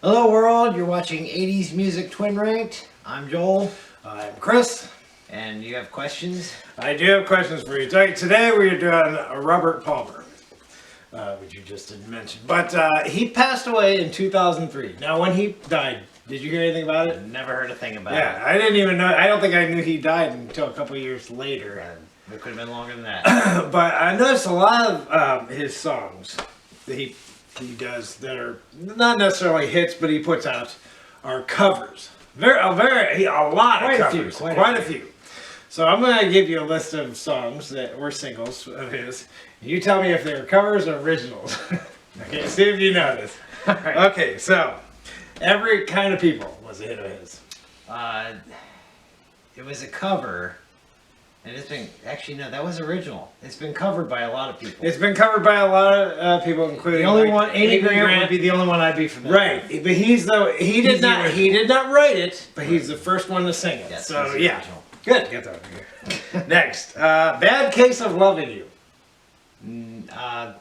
Hello world, you're watching 80s Music Twin Ranked. I'm Joel. I'm Chris. And you have questions? I do have questions for you. Today we're doing Robert Palmer, which you just didn't mention. But he passed away in 2003. Now when he died, did you hear anything about it? Never heard a thing about it. Yeah, I didn't even know. I don't think I knew he died until a couple years later. It could have been longer than that. But I noticed a lot of his songs that he does that are not necessarily hits, but he puts out are covers. A lot of covers. Quite a few. So I'm going to give you a list of songs that were singles of his. You tell me if they were covers or originals. Okay, see if you know this. Right. Okay, so Every Kind of People was a hit of his. It was a cover. And it's been, actually no, that was original. It's been covered by a lot of people. It's been covered by a lot of people, including the only one, Amy Grant would be the only one I'd be familiar with. Right, but he did not write it, but he's the first one to sing it. Yes, so yeah, original. Good. Get that over here. Next, Bad Case of Loving You. I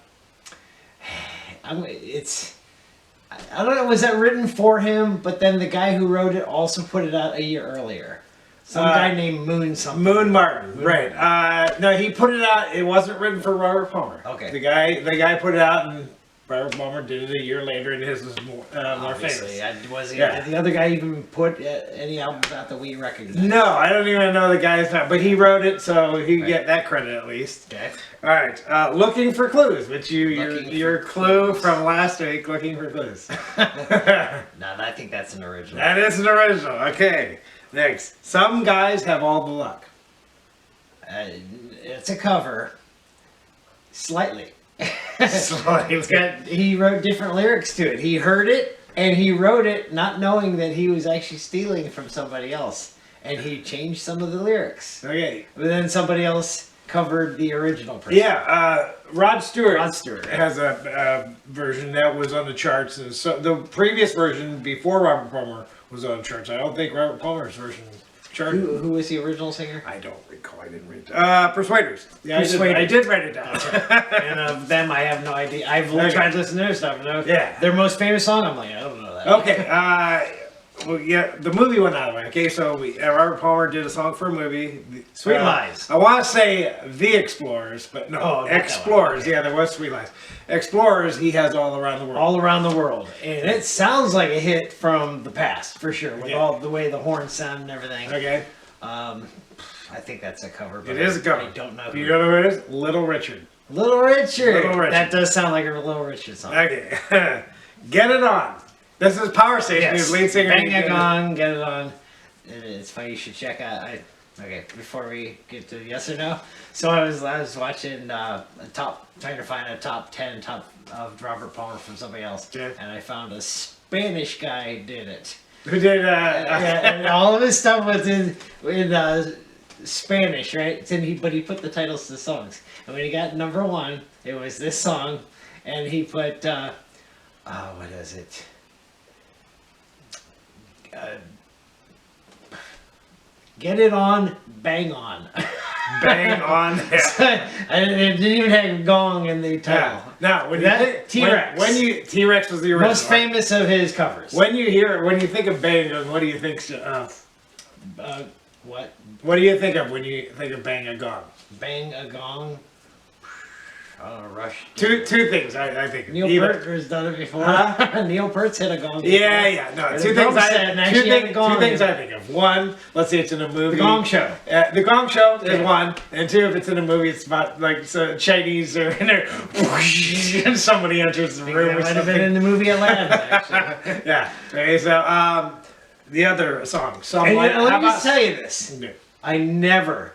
don't know, was that written for him, but then the guy who wrote it also put it out a year earlier. Some guy named Moon something. Moon Martin, right. No, he put it out, it wasn't written for Robert Palmer. Okay. The guy put it out, and Robert Palmer did it a year later, and his was more famous. Did the other guy even put any albums out that we recognize? No, I don't even know the guy's name, but he wrote it, so he get that credit at least. Okay. All right, Looking for Clues, which your clue from last week, Looking for Clues. No, I think that's an original. That is an original. Okay. Next, Some Guys Have All the Luck. It's a cover. Slightly. Slightly. He wrote different lyrics to it. He heard it, and he wrote it not knowing that he was actually stealing from somebody else. And he changed some of the lyrics. Okay. But then somebody else covered the original person. Yeah, Rod Stewart has a version that was on the charts. And so the previous version before Robert Palmer was on the charts. I don't think Robert Palmer's version charted. Who was the original singer? I don't recall. I didn't read it. Persuaders. Yeah, I did write it down. And of them, I have no idea. I've tried to listen to their stuff. Yeah. Their most famous song, I'm like, I don't know that. Okay. Well, yeah, the movie went out of the way. Okay, so Robert Palmer did a song for a movie. Sweet Lies. I want to say The Explorers, but no. Explorers. Yeah, there was Sweet Lies. Explorers, he has All Around the World. All Around the World. And it sounds like a hit from the past, for sure, with all the way the horns sound and everything. Okay. I think that's a cover. But it is a cover. I don't know. You know who it is? Little Richard. Little Richard. Little Richard. That does sound like a Little Richard song. Okay. Get It On. This is Power Station. Yes. His lead singer. Bang a Gong, Get It On. It's funny, you should check out. Okay, before we get to yes or no. So I was watching trying to find a top 10 of Robert Palmer from somebody else. Yeah. And I found a Spanish guy did it. Who did and all of his stuff was in Spanish, right? But he put the titles to the songs. And when he got number one, it was this song, and he put what is it? Get It On, Bang On. Bang On. Yeah. And it didn't even have Gong in the title. Now, when T-Rex. T-Rex was the original. Most famous of his covers. When you think of Bang On, what do you think of? What? What do you think of when you think of Bang a Gong? Bang a Gong. Rush. Two things I think of. Neil Peart has done it before. Neil Peart's hit a gong. Yeah. No, two things I think of. One, let's say it's in a movie. The Gong Show. The Gong Show is one. And two, if it's in a movie, it's about like Chinese or in there, whoosh, and somebody enters the room. That might have been in the movie Atlanta, actually. Yeah. Okay, so the other song. Let me just tell you this. Okay. I never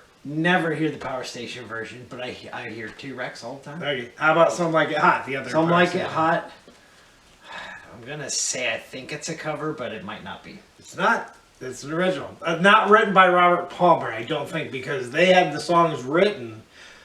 hear the Power Station version, but I hear T-Rex all the time. Okay. How about Some Like It Hot? The other. Some Like It Hot. I'm gonna say I think it's a cover, but it might not be. It's not. It's an original. Not written by Robert Palmer, I don't think, because they had the songs written.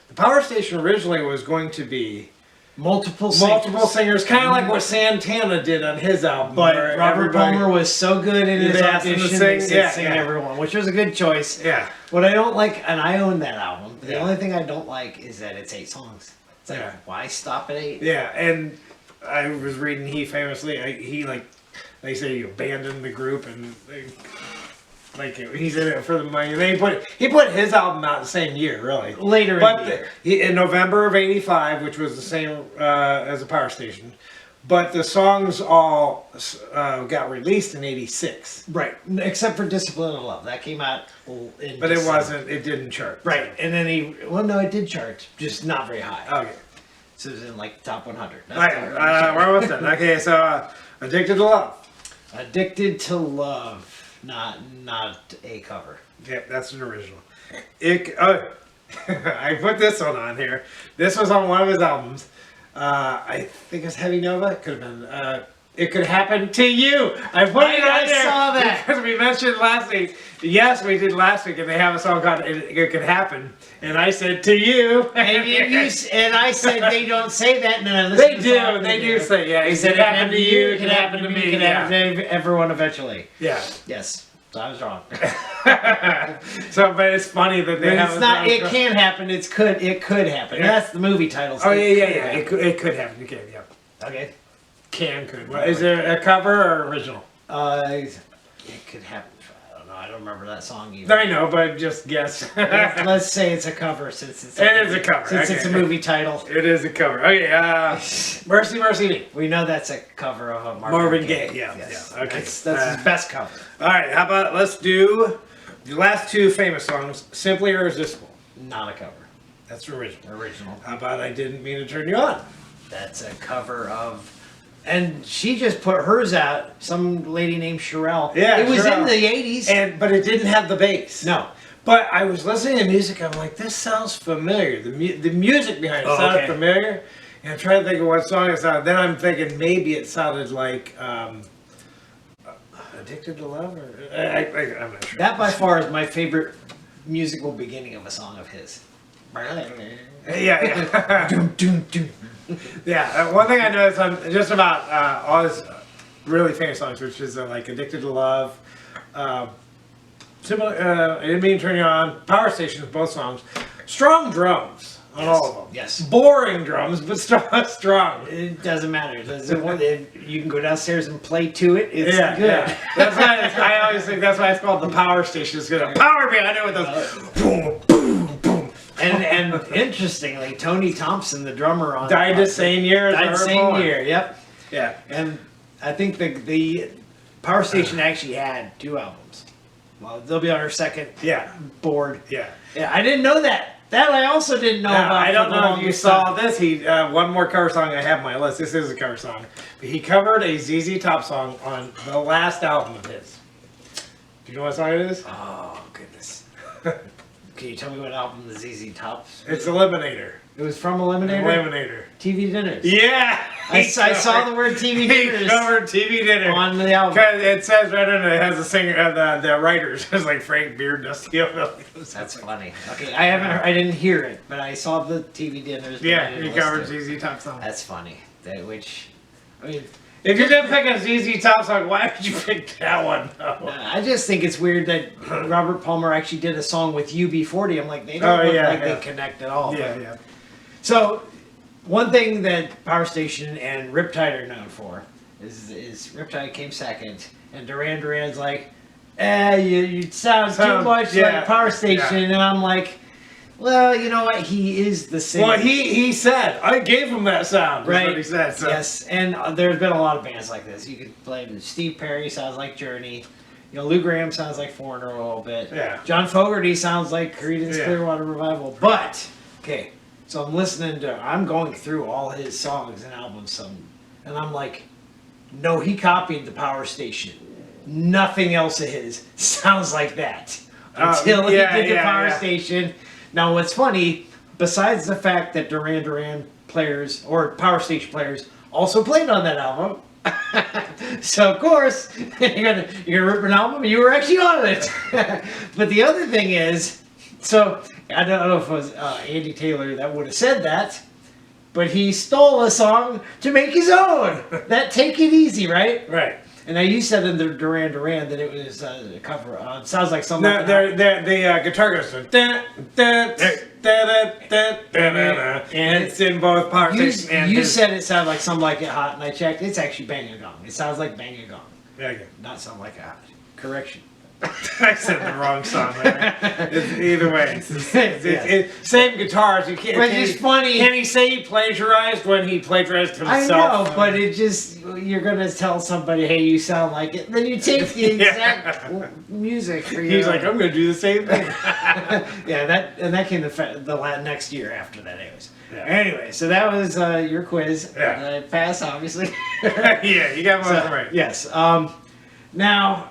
The Power Station originally was going to be multiple singers, kind of like what Santana did on his album. But Robert Palmer was so good in his audition, they said sing everyone, which was a good choice. Yeah. What I don't like, and I own that album, the only thing I don't like is that it's 8 songs. It's like, why stop at 8? Yeah, and I was reading he famously, he like, they say he abandoned the group and like he's in it for the money. He put his album out the same year, really. Later in the year. In November of '85, which was the same as the Power Station. But the songs all got released in '86. Right, except for Discipline of Love. That came out in But December. it didn't chart. Right, and then it did chart, just not very high. Okay. So it was in like top 100. Alright, where was that? Okay, so Addicted to Love. Addicted to Love, not a cover. Yep, that's an original. I put this one on here. This was on one of his albums. I think it's Heavy Nova. It could have been. It Could Happen to You. I put it on there. I saw that. Because we mentioned last week. Yes, we did last week, and they have a song called It Could Happen. And I said, to you. And I said they don't say that. And then I listened to the song. They do say, yeah. He said it happened to you, it can happen to me, it can happen to everyone eventually. Yeah. Yes. So I was wrong. So, but it's funny that they have. It's not. It can happen. It could happen. Yeah. That's the movie title. Oh yeah. It could happen. Okay, yeah. Okay. Could. Well, is there a cover or original? It could happen. I don't know. I don't remember that song either. I know, but just guess. Let's say it's a cover since it's. It is a cover. Since it's a movie title. It is a cover. Okay. Mercy Me. We know that's a cover of a Marvin Gaye. Yeah. Yes. Yeah. Okay. That's his best cover. All right. How about let's do the last two famous songs, Simply Irresistible. Not a cover. That's original. Original. How about I Didn't Mean to Turn You On? That's a cover of. And she just put hers out. Some lady named Sherelle. Yeah, it was Sherelle. in the '80s. But it didn't have the bass. No. But I was listening to music. I'm like, this sounds familiar. The music behind it sounded familiar. And I'm trying to think of what song it sounded. Then I'm thinking maybe it sounded like Addicted to Love, or I'm not sure. That by far is my favorite musical beginning of a song of his. Yeah. Doom, doom, doom. Yeah. One thing I noticed on just about all his really famous songs, which is like Addicted to Love, similar. I Didn't Mean to Turn You On, Power Stations, both songs. Strong drums on all of them. Yes. Boring drums, but strong. It doesn't matter. You can go downstairs and play to it. It's good. Yeah. That's why I always think that's why it's called the Power Station. It's gonna power behind it with those boom, boom, boom. And interestingly, Tony Thompson, the drummer on Died the same year. Died the same year. Yep. Yeah. And I think the Power Station actually had 2 albums. Well, they'll be on her second board. Yeah. Yeah, I didn't know that. That I also didn't know about. I don't know if you saw this. He one more cover song I have on my list. This is a cover song. He covered a ZZ Top song on the last album of his. Do you know what song it is? Oh goodness! Can you tell me what album the ZZ Top? It's Eliminator. It was from Eliminator. Eliminator. TV Dinners. Yeah. I saw the word TV Dinners. He covered TV Dinner on the album. Because it says right under it has a singer, the writers. It's like Frank Beard, Dusty O'Malley. That's funny. Okay, I didn't hear it, but I saw the TV Dinners. Yeah, he covered ZZ Top song. That's funny. If you're gonna pick a ZZ Top song, why would you pick that one? No. I just think it's weird that Robert Palmer actually did a song with UB40. I'm like, they don't look like they connect at all. Yeah. So, one thing that Power Station and Riptide are known for is Riptide came second, and Duran Duran's like, you sound too much like Power Station, and I'm like, well, you know what? He is the singer. Well, he said, I gave him that sound. Right. That's what he said. So. Yes, and there's been a lot of bands like this. You could play Steve Perry sounds like Journey. Lou Gramm sounds like Foreigner a little bit. Yeah. John Fogerty sounds like Creedence Clearwater Revival. But, okay, so I'm going through all his songs and albums, and I'm like, no, he copied the Power Station. Nothing else of his sounds like that. Until he did the Power Station. Now, what's funny, besides the fact that Duran Duran players, or Power Station players, also played on that album, so of course, you're gonna rip an album, and you were actually on it. But the other thing is, so, I don't know if it was Andy Taylor that would have said that, but he stole a song to make his own. That Take It Easy, right? Right. And now you said in the Duran Duran that it was a cover. Sounds like something. The guitar goes. Dun, dun, And it's in both parts. You said it sounded like Some Like It Hot, and I checked. It's actually Bang A Gong. It sounds like Bang A Gong. Yeah, Not Some Like It Hot. Correction. I said the wrong song there. Either way, it's same guitars. You can't. But it's funny. Can he say he plagiarized when he plagiarized himself? I know, but it just, you're gonna tell somebody, hey, you sound like it. Then you take the exact music for you. He's like, I'm gonna do the same thing. Yeah, that came the next year after that, anyways. Yeah. Anyway, so that was your quiz. Yeah. Pass, obviously. Yeah, you got one right. Yes. Now,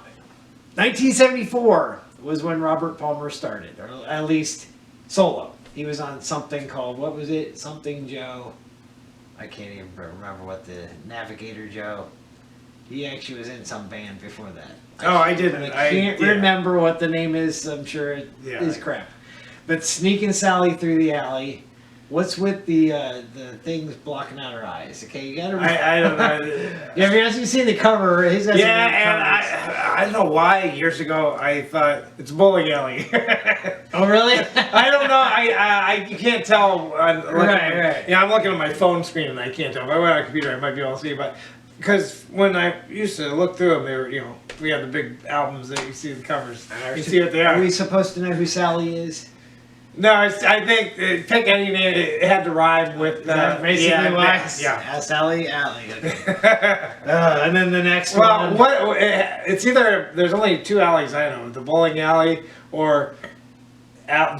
1974 was when Robert Palmer started, or at least solo. He was on something called, what was it? Something Joe. I can't even remember what the Navigator Joe. He actually was in some band before that. I didn't. I can't remember what the name is. I'm sure it is crap. But Sneaking Sally Through the Alley. What's with the things blocking out her eyes? Okay, you gotta. I don't know. Yeah, have you seen the cover? He's got And I don't know why years ago I thought it's Bowling Alley. Oh really? I don't know. You can't tell. Right. Yeah, I'm looking at my phone screen and I can't tell. If I went on a computer, I might be able to see. But because when I used to look through them, they were, we had the big albums that you see the covers. You see what they are. Are we supposed to know who Sally is? No, I think pick any name. It had to rhyme with basically why. Yeah. Sally Alley. Okay. And then the next one. Well, it's either there's only two alleys I know: the bowling alley or where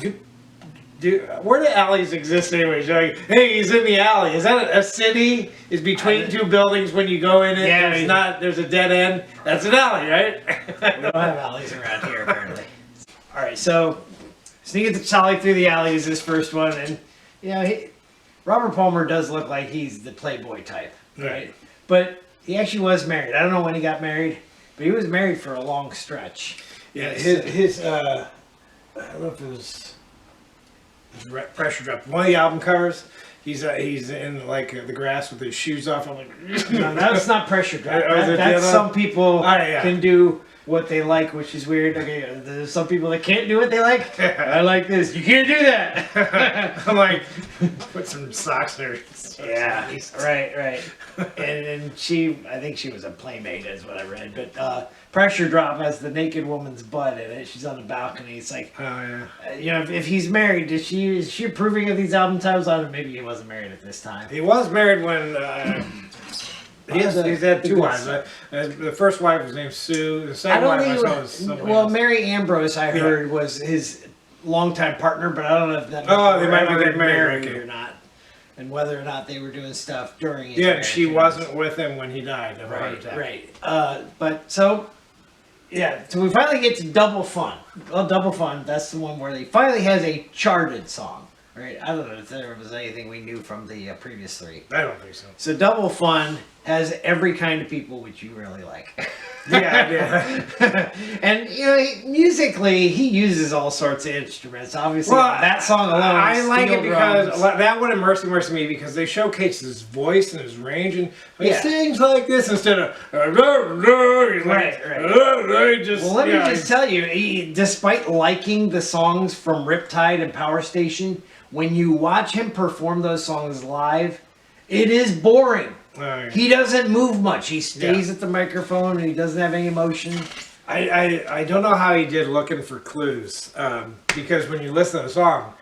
do alleys exist anyways? Like, hey, he's in the alley. Is that a city? Is between two buildings when you go in it? Yeah, there's a dead end. That's an alley, right? We don't have alleys around here apparently. All right, so. Sneaking Sally Through the Alley is his first one, and Robert Palmer does look like he's the playboy type, right? But he actually was married. I don't know when he got married, but he was married for a long stretch. Yeah, his I don't know if it was Pressure Drop. One of the album covers, he's in like the grass with his shoes off. I'm like, no, that's not Pressure Drop. That's some people can do what they like, which is weird. Okay, there's some people that can't do what they like. I like this. You can't do that. I'm like, put some socks there. Yeah, right. And I think she was a playmate, is what I read. But Pressure Drop has the naked woman's butt in it. She's on the balcony. It's like, oh yeah. If he's married, is she approving of these album titles? I don't know. Maybe he wasn't married at this time. He was married when. He's had two wives. The first wife was named Sue. The second wife was somebody else. Mary Ambrose, I heard, was his longtime partner, but I don't know if that. Oh, they might be getting married or not, and whether or not they were doing stuff during his marriage. She wasn't with him when he died. Right. But so we finally get to Double Fun. Well, Double Fun, that's the one where he finally has a charted song. Right? I don't know if there was anything we knew from the previous three. I don't think so. So Double Fun has every kind of people which you really like. Yeah. And musically, he uses all sorts of instruments. Obviously, that song alone. I like it because that one in Mercy Me because they showcase his voice and his range, and he sings like this instead of right. Just, well, let me just tell you, despite liking the songs from Riptide and Power Station, when you watch him perform those songs live, it is boring. He doesn't move much. He stays at the microphone and he doesn't have any emotion. I don't know how he did Looking for Clues because when you listen to the song,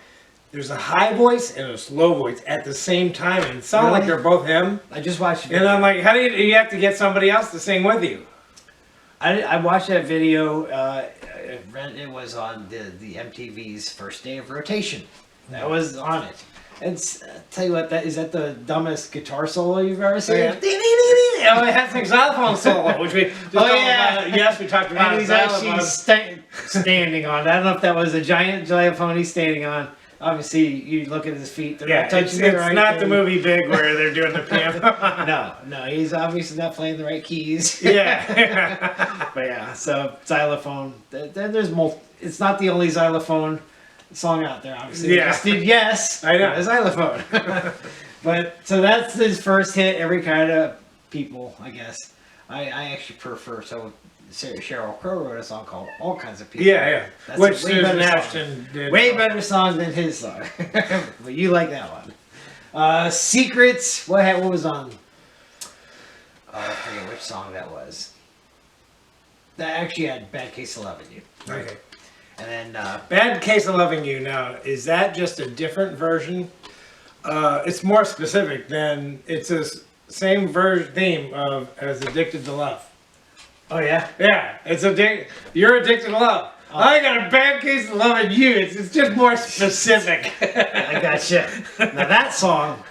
there's a high voice and a slow voice at the same time, and it sounds like they're both him. I just watched it. And I'm like, how do you have to get somebody else to sing with you? I watched that video. It was on the MTV's first day of rotation. That was on it. And tell you what, that is that the dumbest guitar solo you've ever seen? Oh, it has a xylophone solo, which we just talked about. Yes, we talked about. And he's actually standing on. I don't know if that was a giant xylophone he's standing on. Obviously, you look at his feet; they're not touching the right. It's not the movie Big where they're doing the piano. No, he's obviously not playing the right keys. Yeah, but so xylophone. There's multiple. It's not the only xylophone song out there, obviously. Yeah. Just did Yes. I know. A xylophone. But so that's his first hit, every kind of people, I guess. I actually prefer, so Sheryl Crow wrote a song called All Kinds of People. Yeah. That's Which a way better Susan song. Ashton did. Way better song than his song. But you like that one. Secrets, what was on? I forget which song that was. That actually had Bad Case of Loving You. Okay. And then Bad Case of Loving You. Now, is that just a different version? It's more specific than it's the same theme of as Addicted to Love. oh yeah? Yeah, it's you're addicted to love. Oh. I got a bad case of loving you. It's just more specific. I gotcha. Now that song,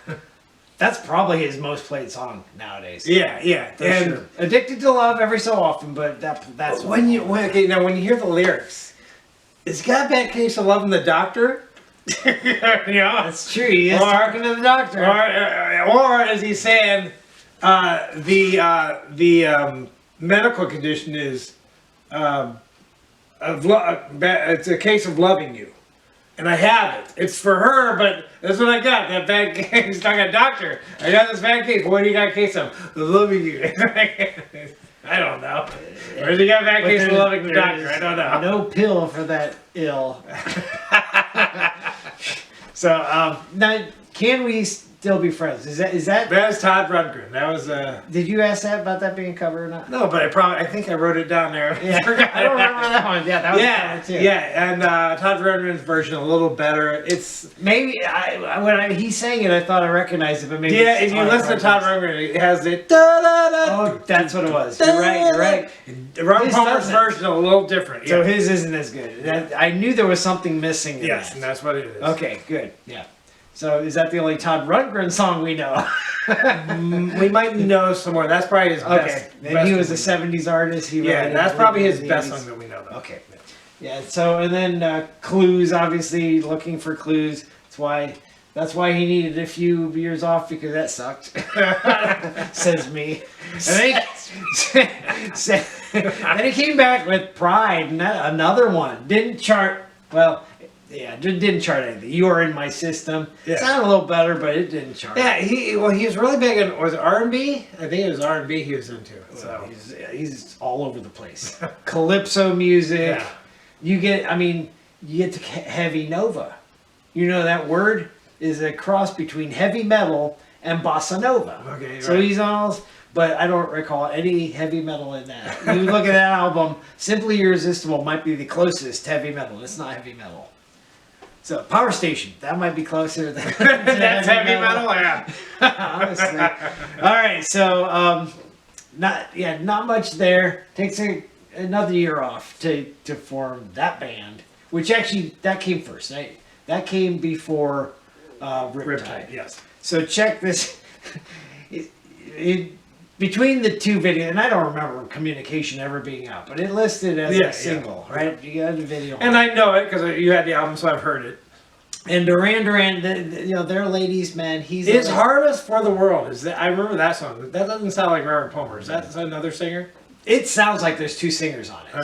that's probably his most played song nowadays. Yeah. For sure. Addicted to Love every so often, but that's when you hear the lyrics, is got a bad case of loving the doctor? Yeah, that's true. He is talking to the doctor. Or is he saying the medical condition is it's a case of loving you, and I have it. It's for her, but that's what I got. That bad case. I got a doctor. I got this bad case. What do you got a case of? Loving you. I don't know. Or has he got a bad case of loving the doctor? I don't know. No pill for that ill. So now, can we still be friends? Is that? That was Todd Rundgren. That was Did you ask that about that being a cover or not? No, but I think I wrote it down there. Yeah, I don't remember that one. Yeah, that was a cover too. Yeah, and Todd Rundgren's version a little better. It's maybe when he sang it, I thought I recognized it, but maybe if you listen to Todd Rundgren, it has the da da da. Oh, that's what it was. You're right. Ron Palmer's version a little different. So his isn't as good. I knew there was something missing. Yes, and that's what it is. Okay, good. Yeah. So is that the only Todd Rundgren song we know? We might know some more. That's probably his best. Then he was a '70s artist. That's probably his best song that we know. Though. Okay. Yeah. So and then clues. Obviously, looking for clues. That's why he needed a few years off because that sucked. Says me. Then he came back with Pride, and another one didn't chart. Well. Yeah, didn't chart anything. You Are in My System. Yeah. It sounded a little better, but it didn't chart. Yeah, he was really big in, was it R&B? I think it was R&B he was into. So he's all over the place. Calypso music. Yeah. You get to heavy nova. You know that word is a cross between heavy metal and bossa nova. Okay, so right. he's on, but I don't recall any heavy metal in that. You look at that album, Simply Irresistible might be the closest to heavy metal. It's not heavy metal. So Power Station, that might be closer than that's heavy metal. Yeah. Honestly. All right, so not much there. Takes another year off to form that band, which actually that came first, right? That came before Riptide. Yes. So check this. Between the two videos, and I don't remember Communication ever being out, but it listed as a single, right? You got the video. And I know it because you had the album, so I've heard it. And Duran, they're ladies, man. It's Hardest for the World. I remember that song. That doesn't sound like Robert Palmer. Is that another singer? It sounds like there's two singers on it.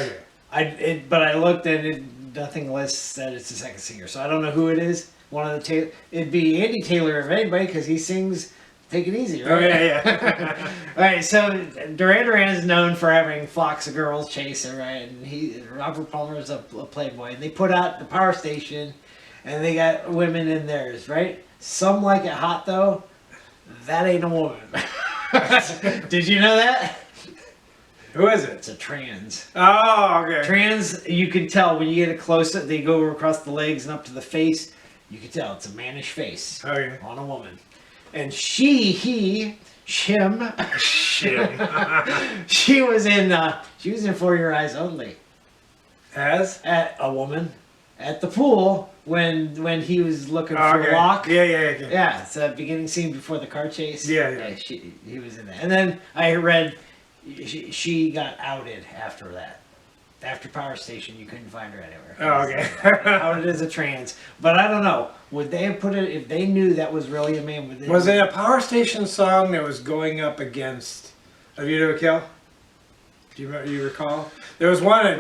Okay. But I looked and nothing lists that it's the second singer, so I don't know who it is. One of the it'd be Andy Taylor if anybody, because he sings Take It Easy, right? Oh yeah. All right, so Duran is known for having flocks of girls chase him, right? And Robert Palmer is a playboy, and they put out the Power Station, and they got women in theirs, right? Some like it hot though. That ain't a woman. Did you know that? Who is it? It's a trans. Oh, okay. Trans, you can tell when you get it closer. They go across the legs and up to the face. You can tell it's a mannish face on a woman. And shim. she was in For Your Eyes Only. At a woman at the pool when he was looking for Locke. Yeah, it's a beginning scene before the car chase. Yeah. He was in that. And then I read she got outed after that. After Power Station, you couldn't find her anywhere. Oh, okay. Outed as a trans. But I don't know. Would they have put it, if they knew that was really a man? Was it a Power Station song that was going up against A View to a Kill? Do you recall? There was one, A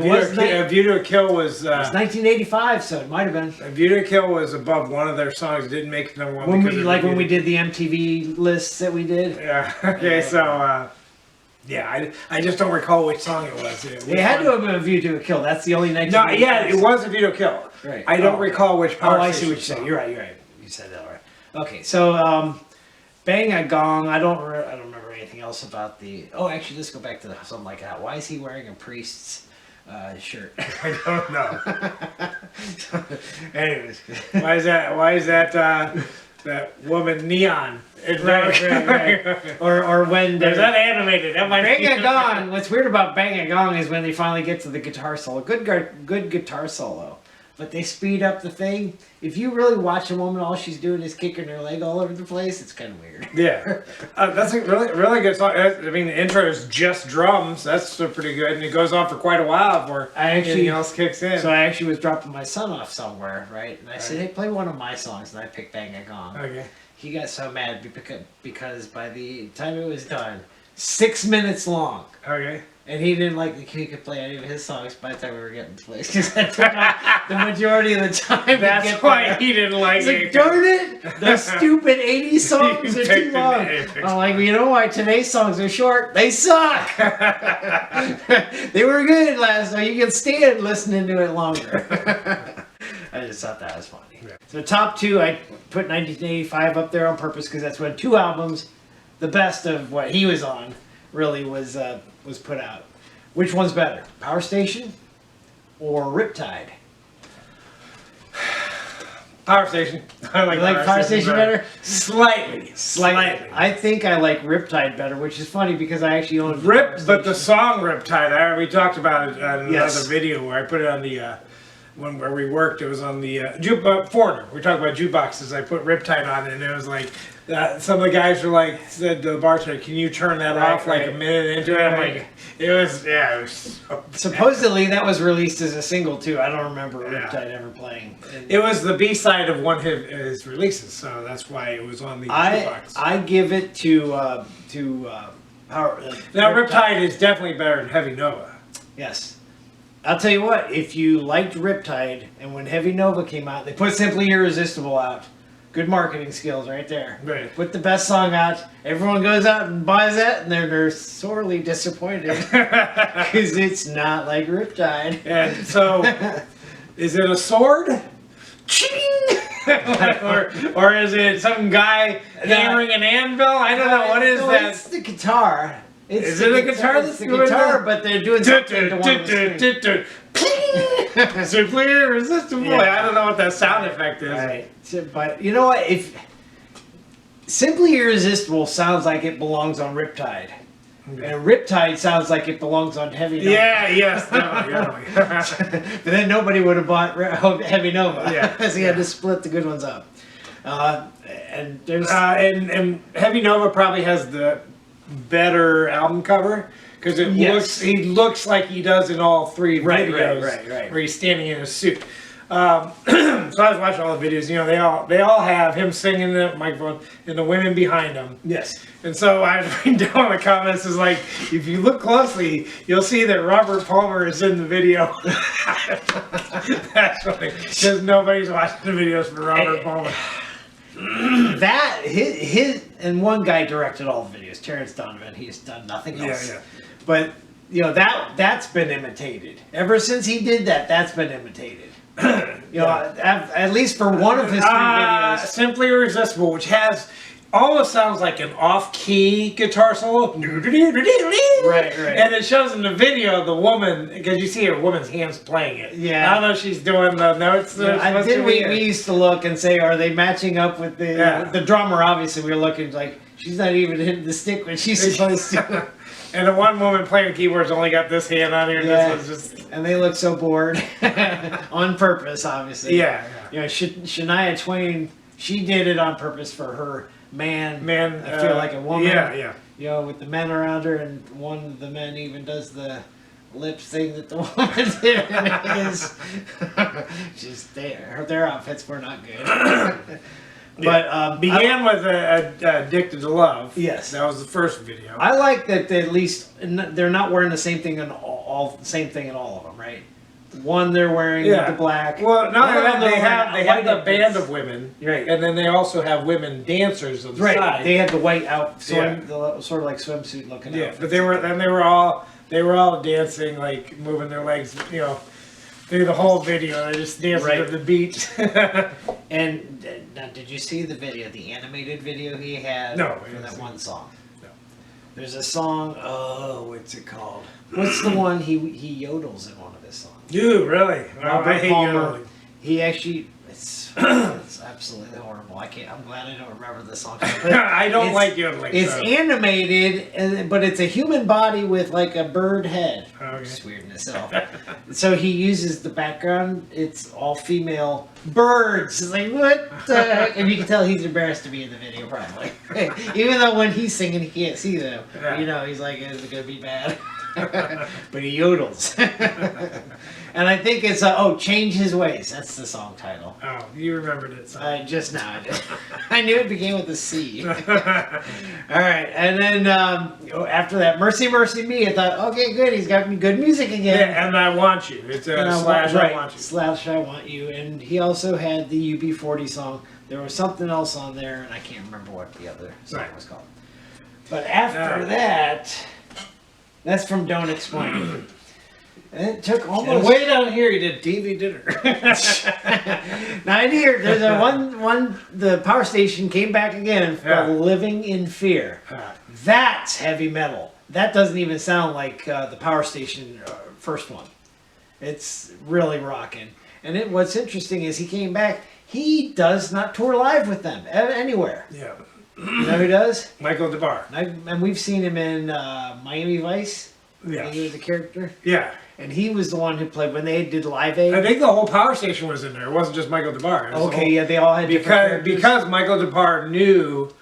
View to a Kill was... it was 1985, so it might have been. A View to a Kill was above one of their songs. It didn't make number one. When we did the MTV lists that we did? Yeah. Okay, so... Yeah, I just don't recall which song it was. It had to have been A View to a Kill. That's the only 1980s. No, yeah, it was A View to a Kill. Right. I don't recall which Power I see what you're Station saying. You're right. You said that right. Okay, so Bang a Gong. I don't remember anything else about the. Oh, actually, let's go back to something like that. Why is he wearing a priest's shirt? I don't know. Anyways, Why is that that woman neon? right. Or when There's that animated. That might Bang a Gong. What's weird about Bang a Gong is when they finally get to the guitar solo. Good guitar solo. But they speed up the thing. If you really watch a woman, all she's doing is kicking her leg all over the place. It's kind of weird. Yeah, that's a really good song. I mean, the intro is just drums. That's pretty good, and it goes on for quite a while before anything else kicks in. So I actually was dropping my son off somewhere, right? And I said, "Hey, play one of my songs," and I picked Bang a Gong. Okay. He got so mad because by the time it was done, 6 minutes long. Okay. And he didn't like that he could play any of his songs by the time we were getting to place because that took out the majority of the time. That's why he didn't like it. Like, darn it! The stupid 80s songs are too long. I'm like, well, you know why today's songs are short? They suck! They were good last night. You can stand listening to it longer. I just thought that was funny. Yeah. So top two, I put 1985 up there on purpose because that's when two albums, the best of what he was on, really was put out. Which one's better, Power Station or Riptide? Power Station. I like Power Station better? Slightly. I think I like Riptide better, which is funny because I actually own but the song Riptide, we talked about it on another video where I put it on the one where we worked. It was on the Foreigner. We talked about jukeboxes. I put Riptide on it, and it was like some of the guys were like, said to the bartender, "Can you turn that off like a minute into it?" I'm like, it was supposedly that was released as a single too. I don't remember Riptide ever playing. It was the B-side of one of his releases, so that's why it was on the jukebox. I give it to Power. Now Riptide is definitely better than Heavy Nova. Yes. I'll tell you what, if you liked Riptide, and when Heavy Nova came out, they put Simply Irresistible out. Good marketing skills right there. Right. Put the best song out, everyone goes out and buys that, and they're sorely disappointed. Because it's not like Riptide. And so, is it a sword? Ching! or is it some guy hammering an anvil? I don't know. What is that? It's the guitar. Is it a guitar? It's the guitar, but they're doing something to one of the strings. Simply Irresistible. Yeah. I don't know what that sound effect is. Right. So, but you know what? If Simply Irresistible sounds like it belongs on Riptide. Okay. And Riptide sounds like it belongs on Heavy Nova. Yeah, yes, definitely. But then nobody would have bought Heavy Nova. Yeah. Because he had to split the good ones up. And there's and Heavy Nova probably has the better album cover because he looks like he does in all three videos, right, where he's standing in a suit. So I was watching all the videos. You know, they all have him singing in the microphone and the women behind him. Yes. And so I was reading down the comments. Is like, if you look closely, you'll see that Robert Palmer is in the video. That's funny because nobody's watching the videos for Robert Palmer. That his and one guy directed all the videos, Terrence Donovan. He's done nothing else. Yeah. But you know that's been imitated ever since he did that. That's been imitated. You know, at least for one of his three videos, Simply Irresistible, which has almost sounds like an off-key guitar solo. Right. And it shows in the video the woman, because you see her woman's hands playing it. Yeah. I don't know if she's doing the notes. We used to look and say, are they matching up with the drummer? Obviously, we were looking like she's not even hitting the stick when she's supposed to. And the one woman playing the keyboards only got this hand on here. And this was just... And they look so bored. On purpose, obviously. Yeah. You know, Shania Twain, she did it on purpose for her man. I feel like a woman. Yeah. You know, with the men around her, and one of the men even does the lips thing that the woman did. And it is just their outfits were not good. But began with Addicted to Love. Yes, that was the first video. I like that at least they're not wearing the same thing in all of them, right? One they're wearing the black. Well, not only that, they have the white band of women, right? And then they also have women dancers on the Right. side. They had the white sort of like swimsuit looking. Yeah, but they were all dancing, like moving their legs, through the whole video. They're just dancing to the beat. And now, did you see the video, the animated video he had for that one song? No. There's a song. Oh, what's it called? What's the one he yodels in one of his songs? You really? Robert Palmer. He actually. It's absolutely horrible. I'm glad I don't remember the song. I don't like yodeling. It's animated, but it's a human body with like a bird head. Okay. It's weird in itself. So he uses the background. It's all female birds. It's like what? And you can tell he's embarrassed to be in the video, probably. Even though when he's singing, he can't see them. Yeah. He's like, "Is it gonna be bad?" But he yodels. And I think it's Change His Ways. That's the song title. Oh, you remembered it. So. Just now I did. I knew it began with a C. All right, and then after that, Mercy Mercy Me, I thought, okay, good, he's got good music again. Yeah, and I Want You. It's a slash I Want You. Slash I Want You, and he also had the UB40 song. There was something else on there, and I can't remember what the other song was called. But after that, that's from Don't Explain. And it took almost... And way down here, he did TV Dinner. Now in here, there's a one. The power station came back again for Living in Fear. That's heavy metal. That doesn't even sound like the power station first one. It's really rocking. And what's interesting is he came back. He does not tour live with them anywhere. Yeah. You know who does? Michael DeBar. And we've seen him in Miami Vice. Yeah. He was a character. Yeah. And he was the one who played when they did Live Aid. I think the whole power station was in there. It wasn't just Michael DeBar. Okay, they all had because Michael DeBar knew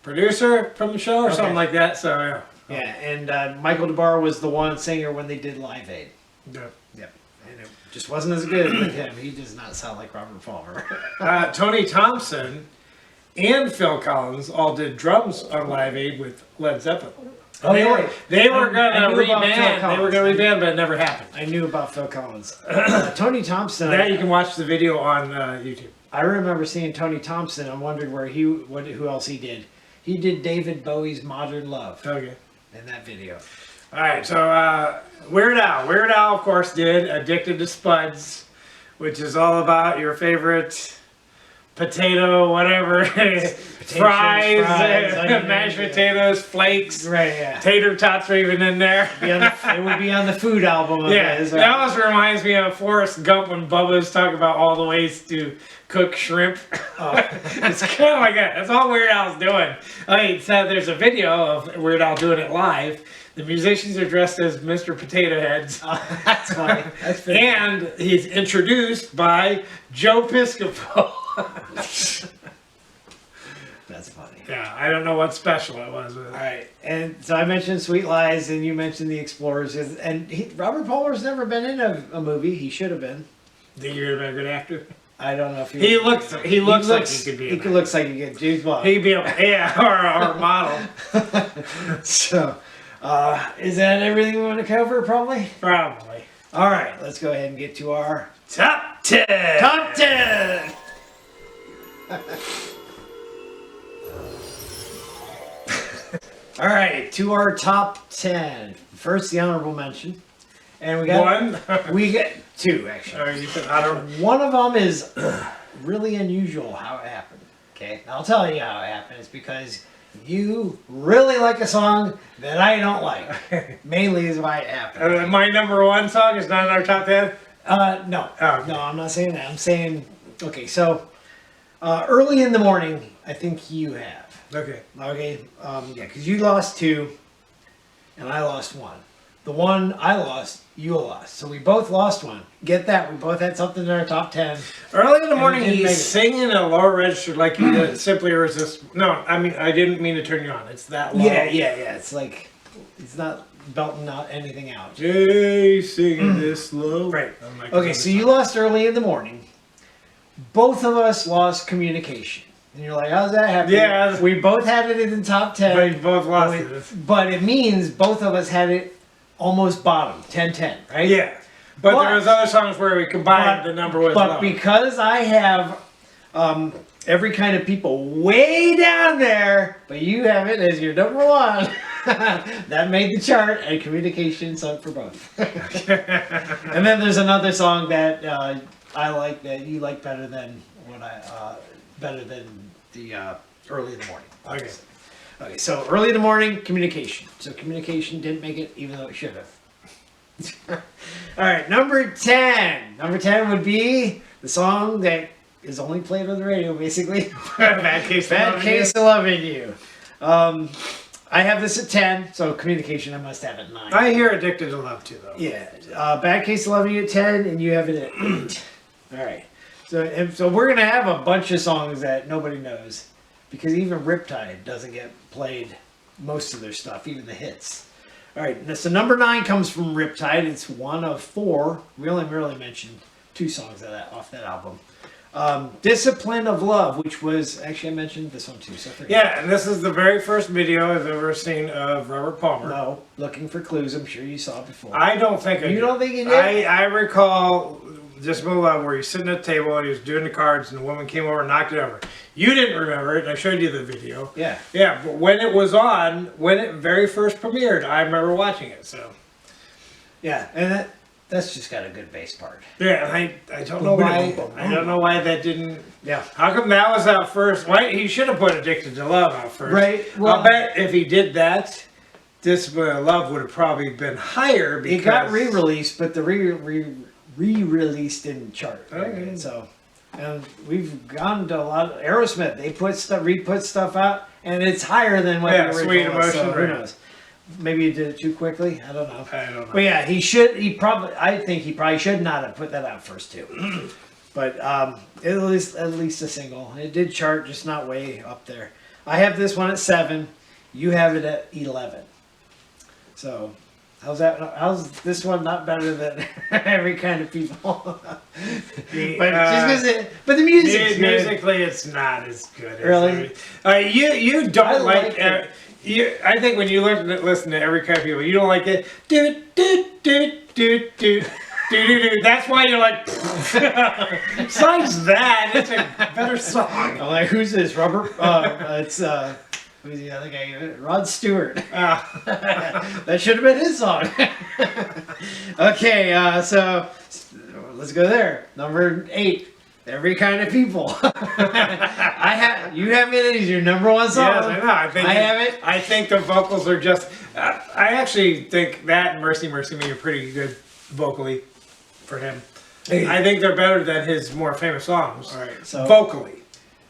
producer from the show or something like that. So yeah. Yeah, and Michael DeBar was the one singer when they did Live Aid. Yeah. Yep. And it just wasn't as good with him. He does not sound like Robert Palmer. Tony Thompson and Phil Collins all did drums on Live Aid with Led Zeppelin. They were gonna reband. They were gonna reband, but it never happened. I knew about Phil Collins. Tony Thompson. Now you can watch the video on YouTube. I remember seeing Tony Thompson. I'm wondering who else he did. He did David Bowie's "Modern Love." Okay. In that video. All right, so Weird Al. Weird Al, of course, did "Addicted to Spuds," which is all about your favorite potato, whatever, fries, mashed potatoes, flakes, tater tots are even in there. It would be on the food album. That almost reminds me of Forrest Gump when Bubba's talking about all the ways to cook shrimp. It's kind of like that. That's all Weird Al's doing. So there's a video of Weird Al doing it live. The musicians are dressed as Mr. Potato Heads. That's funny. And he's introduced by Joe Piscopo. That's funny. Yeah, I don't know what special it was. All right, and so I mentioned Sweet Lies, and you mentioned The Explorers, and Robert Palmer's never been in a movie. He should have been. Think you're a good actor? I don't know if he looks like he could be. He looks like he could. James Bond. He'd be or a model. So, is that everything we want to cover? Probably. Probably. All right, let's go ahead and get to our top 10. Top 10. All right, to our top 10. First, the honorable mention, and we got one. We get two actually. One of them is really unusual how it happened. Okay, I'll tell you how it happened. It's because you really like a song that I don't like. Mainly is why it happened. My number one song is not in our top 10? No. Oh, okay. No, I'm not saying that. I'm saying, okay, so early in the morning, I think you have. Okay. Okay, yeah, because you lost 2, and I lost 1. The one I lost, you lost. So we both lost 1. Get that? We both had something in our top 10. Early in the morning, he's singing a low register like he did Simply Irresistible. No, I mean, I didn't mean to turn you on. It's that low. Yeah. It's like, it's not belting out anything out. Jay singing this low. Right. Okay, so you lost early in the morning. Both of us lost communication. And you're like, how's that happen? Yeah. We both had it in the top 10. But we both lost it. But it means both of us had it almost bottom, 10-10, right? Yeah. But there was other songs where we combined the number was But low. because I have Every Kind of People way down there, but you have it as your number one, that made the chart, and Communication sung for both. And then there's another song that I like that you like better than better than the Early in the Morning. Okay. Okay, so Early in the Morning, Communication. So Communication didn't make it, even though it should have. All right, number 10. Number 10 would be the song that is only played on the radio, basically. Bad Case of Loving You. I have this at 10, so Communication I must have at 9. I hear Addicted to Love too, though. Yeah, Bad Case of Loving You at 10, and you have it at 8. All right. So we're going to have a bunch of songs that nobody knows, because even Riptide doesn't get played most of their stuff, even the hits. All right, so number 9 comes from Riptide. It's one of 4. We only really mentioned 2 songs off that album. Discipline of Love, which was, actually I mentioned this one too. So yeah, and this is the very first video I've ever seen of Robert Palmer. No, Looking for Clues, I'm sure you saw it before. I don't think I did. You don't think you did? I recall Discipline of Love where he's sitting at the table and he was doing the cards and the woman came over and knocked it over. You didn't remember it, and I showed you the video. Yeah. Yeah, but when it was on, when it very first premiered, I remember watching it, so. Yeah, and that's just got a good bass part. Yeah, I don't know why. I don't know why that didn't. Yeah. How come that was out first? Why he should have put Addicted to Love out first? Right. Well, I'll bet if he did that, Discipline of Love would have probably been higher because it got re-released, but the re-release didn't chart. Okay. So, and we've gone to a lot of Aerosmith. They re-put stuff out, and it's higher than what the original Sweet was. Emotion. So who knows? Maybe he did it too quickly. I don't know. I don't know. But yeah, I think he probably should not have put that out first too. But at least a single. It did chart, just not way up there. I have this one at 7. You have it at 11. So how's this one not better than Every Kind of People? But the music's good. Musically, it's not as good. Really? You don't like it. I think when you listen to Every Kind of People, you don't like it. Do do do do do. That's why you're like. Besides that, it's a better song. I'm like, who's this? Robert? It's who's the other guy? Rod Stewart. That should have been his song. Okay, so let's go there. Number 8. Every Kind of People. You have it as your number 1 song. Yes, I know. I have it. I think the vocals are just. I actually think that and Mercy Mercy Me are pretty good vocally for him. I think they're better than his more famous songs. All right, so vocally.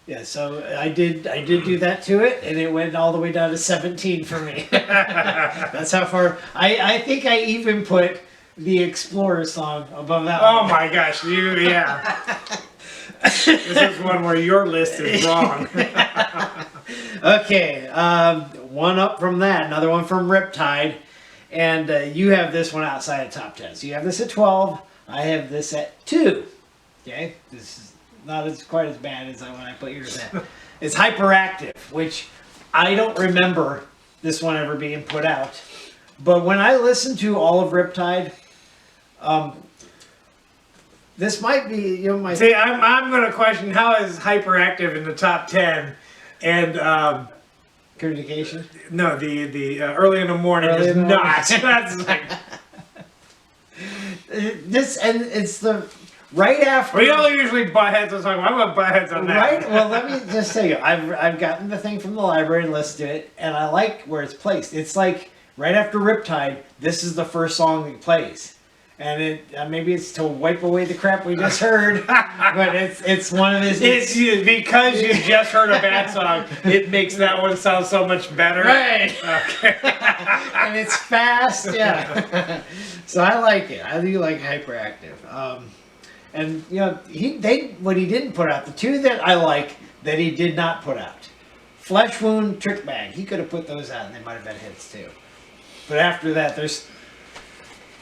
Yeah, so I did do that to it, and it went all the way down to 17 for me. That's how far. I think I even put the Explorer song above that one. Oh my gosh, yeah. This is one where your list is wrong. Okay, one up from that, another one from Riptide, and you have this one outside of top 10. So you have this at 12. I have this at 2. Okay, this is not quite as bad as when I put yours at. It's Hyperactive, which I don't remember this one ever being put out. But when I listen to all of Riptide, this might be, my... See, I'm going to question how is Hyperactive in the top 10 and... Communication? No, the Early in the Morning is not. That's like... It's the... Right after... We don't usually butt heads on something. I'm going to butt heads on that. Right? Well, let me just tell you. I've gotten the thing from the library and listened to it, and I like where it's placed. It's like, right after Riptide, this is the first song that plays. And it maybe it's to wipe away the crap we just heard, but it's one of his... It's because you just heard a bad song, it makes that one sound so much better. Right. Okay. And it's fast, yeah. So I like it. I do like Hyperactive. And what he didn't put out, the 2 that I like that he did not put out, Flesh Wound, Trick Bag. He could have put those out, and they might have been hits too. But after that, there's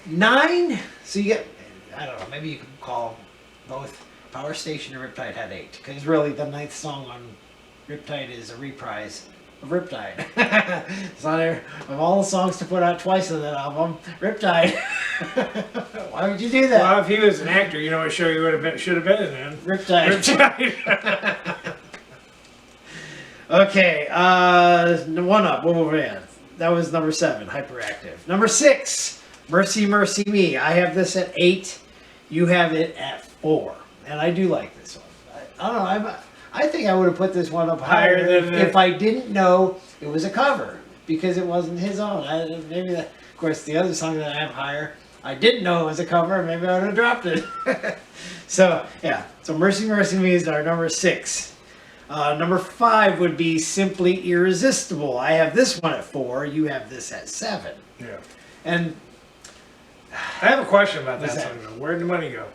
9. So you get, I don't know, maybe you could call both Power Station and Riptide had 8, because really the 9th song on Riptide is a reprise of Riptide. It's on there of all the songs to put out twice on that album. Riptide. Why would you do that? Well, if he was an actor, you know what show he should have been in then? Riptide. Riptide. Okay, one up. What were we at? That was number 7, Hyperactive. Number 6, Mercy Mercy Me. I have this at 8. You have it at 4. And I do like this one. I don't know. I think I would have put this one up higher than if I didn't know it was a cover, because it wasn't his own. Maybe that. Of course, the other song that I have higher, I didn't know it was a cover. Maybe I would have dropped it. So yeah. So Mercy Mercy Me is our number 6. Number 5 would be Simply Irresistible. I have this one at 4. You have this at 7. Yeah. And I have a question about that song though. Where'd the money go?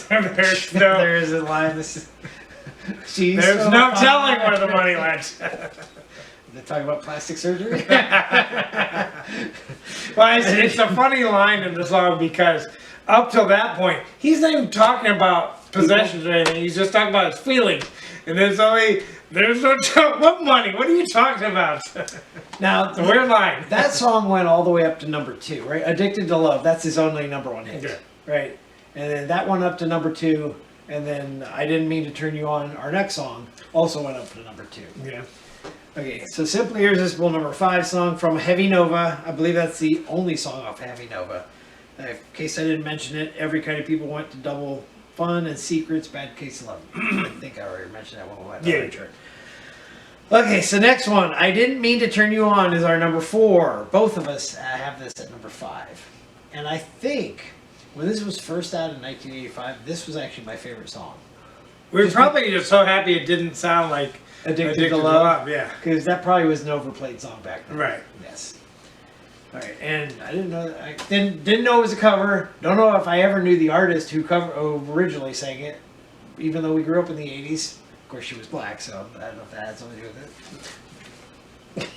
There is a line. There's no telling where the money went. They're talking about plastic surgery. Well, it's a funny line in the song because up till that point, he's not even talking about possessions or anything. He's just talking about his feelings. And there's no what money? What are you talking about? Now, it's a weird line. That song went all the way up to number 2, right? Addicted to Love. That's his only number 1 hit, yeah. right? And then that went up to number 2. And then I Didn't Mean to Turn You On, our next song, also went up to number 2. Yeah. Okay, so Simply Irresistible, number 5 song from Heavy Nova. I believe that's the only song off Heavy Nova. In case I didn't mention it, Every Kind of People went to Double Fun and Secrets, Bad Case of Love. I think I already mentioned that one. Yeah. Okay, so next one, I Didn't Mean to Turn You On is our number 4. Both of us have this at number 5. And I think when this was first out in 1985, this was actually my favorite song. We were probably just so happy it didn't sound like Addicted to Love. Yeah. Because that probably was an overplayed song back then. Right. Yes. All right, and I didn't know. I didn't know it was a cover. Don't know if I ever knew the artist who originally sang it, even though we grew up in the '80s. Of course, she was black, so I don't know if that had something to do with it.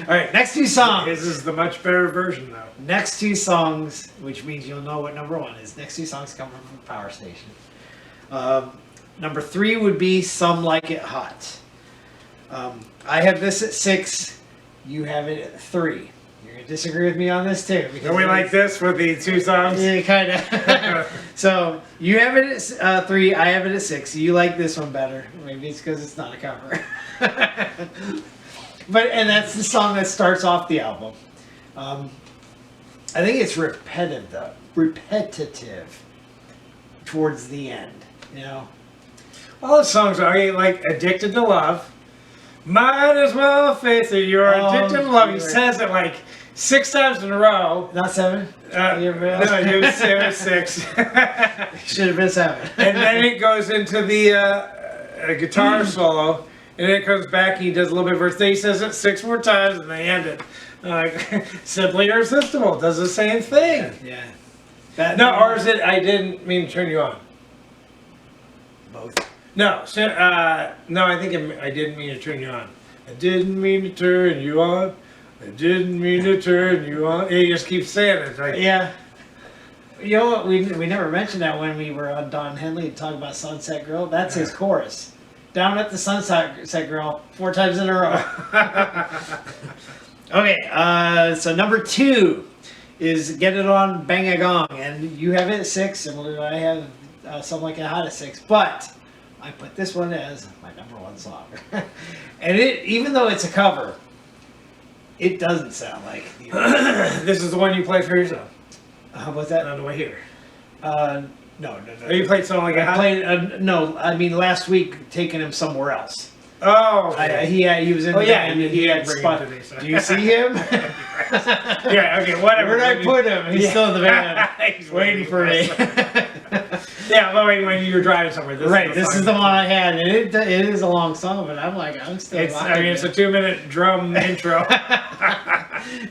All right, next 2 songs. This is the much better version, though. Next 2 songs, which means you'll know what number 1 is. Next 2 songs come from Power Station. Number 3 would be Some Like It Hot. I have this at 6. You have it at 3. You're going to disagree with me on this too. Don't we like this with the 2 songs? Yeah, kind of. So you have it at 3. I have it at 6. You like this one better. Maybe it's because it's not a cover. And that's the song that starts off the album. I think it's repetitive towards the end. You know, all the songs are like Addicted to Love. Might as well face it, you're addicted to love. He says it like 6 times in a row. Not 7? No, it was 6. Should have been 7. And then it goes into the guitar solo, and then it comes back. He does a little bit of verse. Then he says it 6 more times, and they end it. Simply Irresistible does the same thing. Yeah. Or is it I Didn't Mean to Turn You On? Both. No, I think I didn't mean to turn you on. I didn't mean to turn you on. I didn't mean to turn you on. And he just keeps saying it. Like, yeah. You know what? We never mentioned that when we were on Don Henley talking about Sunset Girl. That's his chorus. Down at the Sunset Girl 4 times in a row. Okay, so number 2 is Get It On, Bang A Gong. And you have it at 6, and I have Something Like It Hot at 6. But I put this one as my number 1 song. And even though it's a cover, it doesn't sound like the original. This is the one you played for yourself. What's that? On the way here. No. Oh, you played something like I played. No, I mean last week taking him somewhere else. Oh, okay. He was in the band and he had spot. Do you see him? Yeah, okay, whatever. Where did I put him? He's still in the van. He's waiting for me. Yeah, but when you were driving somewhere. This is the one I had, and it is a long song, but I'm still. It's a 2-minute drum intro.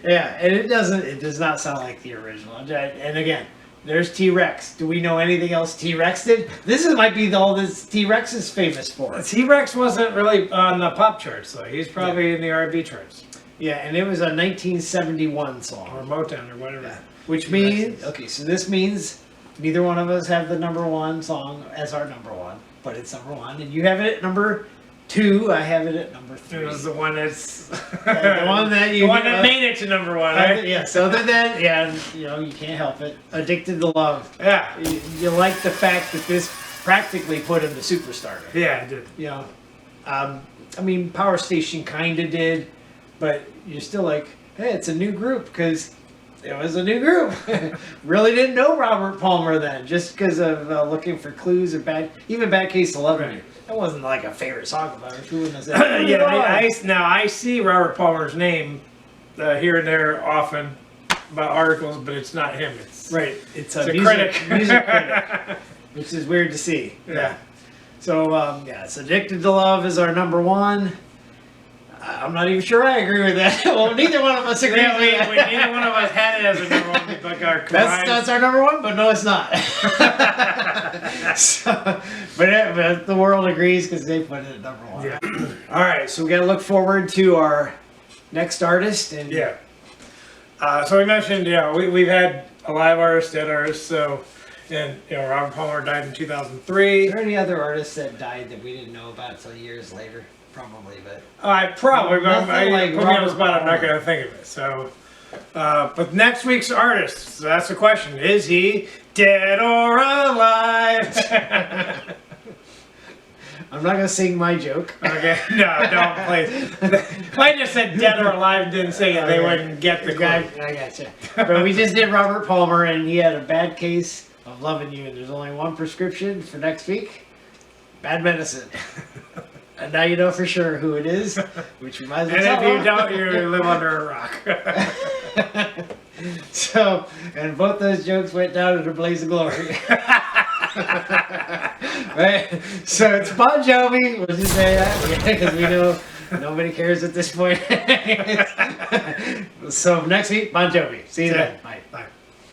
Yeah, and it does not sound like the original. And again, there's T-Rex. Do we know anything else T-Rex did? This might be all this T-Rex is famous for. T-Rex wasn't really on the pop charts, though. He's probably in the R&B charts. Yeah, and it was a 1971 song. Or Motown or whatever. Yeah. Which means, okay, so this means neither one of us have the number 1 song as our number 1, but it's number 1, and you have it at number 2, I have it at number 3. It was the one that's the one that you the one that made it to number 1, right? Yes. Other than you can't help it. Addicted to Love. Yeah. You like the fact that this practically put him to superstar. Yeah, it did. You know, I mean, Power Station kind of did, but you're still like, hey, it's a new group because it was a new group. Really didn't know Robert Palmer then, just because of Looking for Clues or even Bad Case of Loving You. That wasn't like a favorite song about her. Who wouldn't have said? Yeah, I see Robert Palmer's name here and there often about articles, but it's not him. It's right. It's a critic. Music critic, which is weird to see. Yeah. So it's Addicted to Love is our number 1. I'm not even sure I agree with that. Well, neither one of us agree with that. Neither one of us had it as a number 1. Like our that's our number 1, but no, it's not. But the world agrees because they put it at number 1. Yeah. All right, so we got to look forward to our next artist. And Yeah. So we mentioned, we've had a live artist, dead artist. So, and Robert Palmer died in 2003. Are there any other artists that died that we didn't know about until years later? Probably, but I probably, but nothing like put me on the Robert spot. I'm not Palmer. going to think of it. So, but next week's artist. So that's the question: is he dead or alive? I'm not gonna sing my joke. Okay, no, don't please. If I just said dead or alive and didn't sing it, they wouldn't get the guy. clue. I gotcha. But we just did Robert Palmer, and he had a bad case of loving you. And there's only one prescription for next week: bad medicine. And now you know for sure who it is, which you might as well And tell if you them. don't, you live under a rock. So, and both those jokes went down in a blaze of glory. Right? So it's Bon Jovi. We'll just say that because we know nobody cares at this point. So next week, Bon Jovi. See you then.